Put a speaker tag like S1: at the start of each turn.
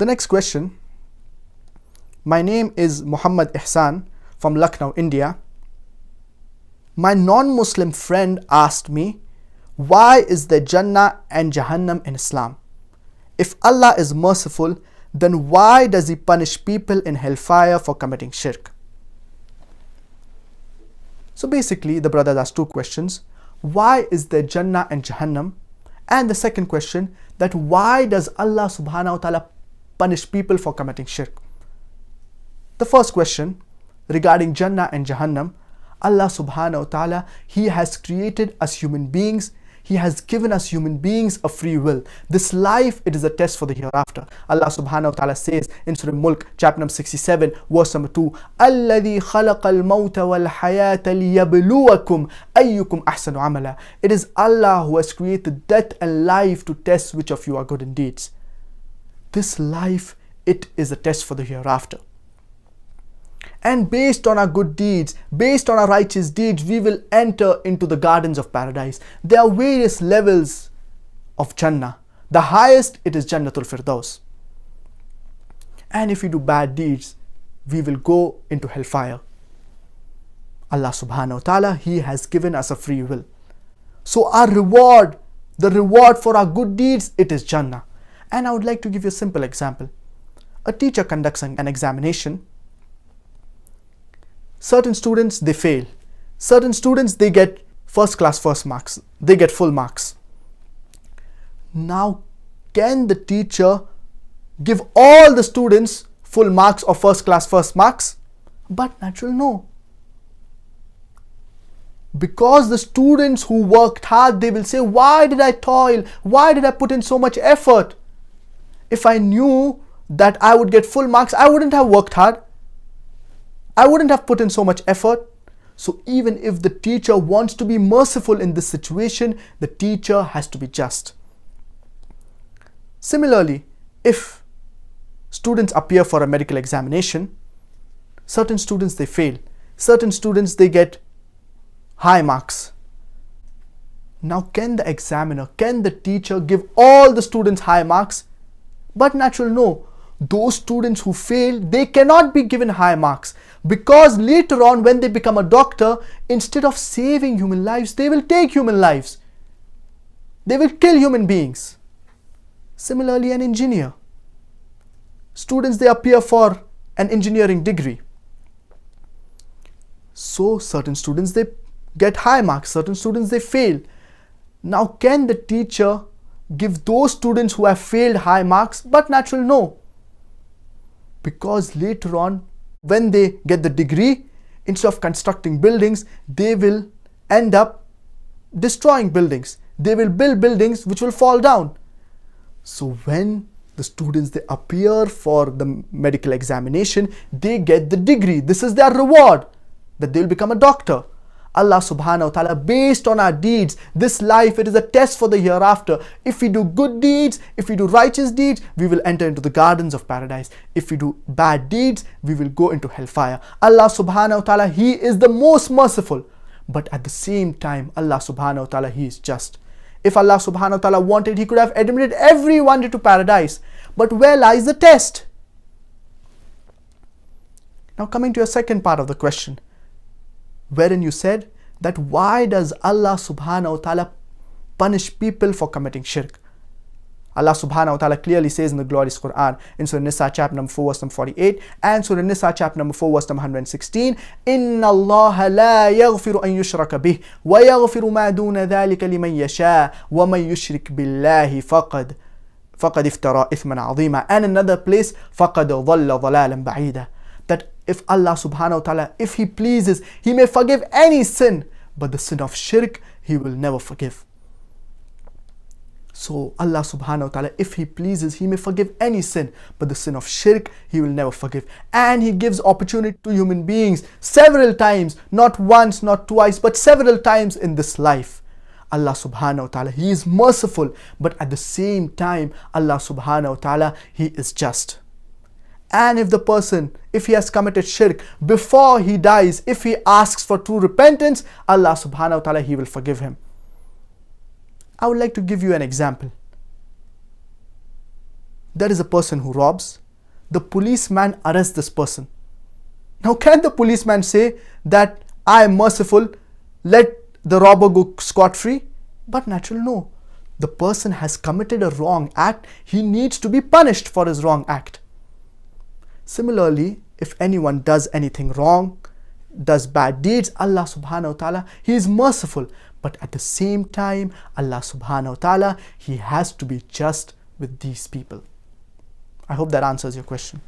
S1: The next question. My name is Muhammad Ihsan from Lucknow, India. My non-Muslim friend asked me, why is there Jannah and Jahannam in Islam? If Allah is merciful, then why does He punish people in hellfire for committing shirk? So basically, the brother asked two questions. Why is there Jannah and Jahannam? And the second question, that why does Allah subhanahu wa ta'ala punish people for committing shirk? The first question regarding Jannah and Jahannam, Allah subhanahu wa ta'ala, He has created us human beings. He has given us human beings a free will. This life, it is a test for the hereafter. Allah subhanahu wa ta'ala says in Surah Mulk, chapter number 67, verse number 2, الَّذِي خَلَقَ الْمَوْتَ وَالْحَيَاةَ لِيَبْلُوَكُمْ أَيُّكُمْ أَحْسَنُ عَمَلًا. It is Allah who has created death and life to test which of you are good in deeds. This life, it is a test for the hereafter. And based on our good deeds, based on our righteous deeds, we will enter into the gardens of paradise. There are various levels of Jannah. The highest, it is Jannatul Firdaus. And if we do bad deeds, we will go into hellfire. Allah subhanahu wa ta'ala, He has given us a free will. So our reward, the reward for our good deeds, it is Jannah. And I would like to give you a simple example. A teacher conducts an examination. Certain students, they fail. Certain students, they get first class first marks. They get full marks. Now, can the teacher give all the students full marks or first class first marks? But naturally, no. Because the students who worked hard, they will say, why did I toil? Why did I put in so much effort? If I knew that I would get full marks, I wouldn't have worked hard. I wouldn't have put in so much effort. So even if the teacher wants to be merciful in this situation, the teacher has to be just. Similarly, if students appear for a medical examination, certain students, they fail. Certain students, they get high marks. Now, can the examiner, can the teacher give all the students high marks? But naturally, no. Those students who fail, they cannot be given high marks, because later on when they become a doctor, instead of saving human lives, they will take human lives. They will kill human beings. Similarly, an engineer. Students, they appear for an engineering degree. So certain students, they get high marks, certain students, they fail. Now, can the teacher give those students who have failed high marks? But naturally, no. Because later on, when they get the degree, instead of constructing buildings, they will end up destroying buildings. They will build buildings which will fall down. So when the students, they appear for the medical examination, they get the degree. This is their reward, that they will become a doctor. Allah subhanahu wa ta'ala, based on our deeds, this life, it is a test for the hereafter. If we do good deeds, if we do righteous deeds, we will enter into the gardens of paradise. If we do bad deeds, we will go into hellfire. Allah subhanahu wa ta'ala, He is the most merciful. But at the same time, Allah subhanahu wa ta'ala, He is just. If Allah subhanahu wa ta'ala wanted, He could have admitted everyone into paradise. But where lies the test? Now coming to your second part of the question, wherein you said that why does Allah subhanahu wa ta'ala punish people for committing shirk? Allah subhanahu wa ta'ala clearly says in the glorious Qur'an, in Surah Nisa chapter number 4 verse number 48 and Surah Nisa chapter number 4 verse number 116, Inna Allah la yaghfiru an yushraka bih wa yaghfiru ma duna dhalika liman yasha wa man yushrik billahi faqad iftara ithman azima. And another place, faqad dhalla dhalalan ba'ida. That if Allah subhanahu wa ta'ala, if He pleases, He may forgive any sin, but the sin of shirk, He will never forgive. So Allah subhanahu wa ta'ala, if He pleases, He may forgive any sin, but the sin of shirk, He will never forgive. And He gives opportunity to human beings several times, not once, not twice, but several times in this life. Allah subhanahu wa ta'ala, He is merciful, but at the same time, Allah subhanahu wa ta'ala, He is just. And if the person, if he has committed shirk, before he dies, if he asks for true repentance, Allah subhanahu wa ta'ala, He will forgive him. I would like to give you an example. there is a person who robs, the policeman arrests this person. Now can the policeman say that I am merciful, let the robber go scot-free? But naturally no. The person has committed a wrong act, he needs to be punished for his wrong act. Similarly, if anyone does anything wrong, does bad deeds, Allah subhanahu wa ta'ala, He is merciful. But at the same time, Allah subhanahu wa ta'ala, He has to be just with these people. I hope that answers your question.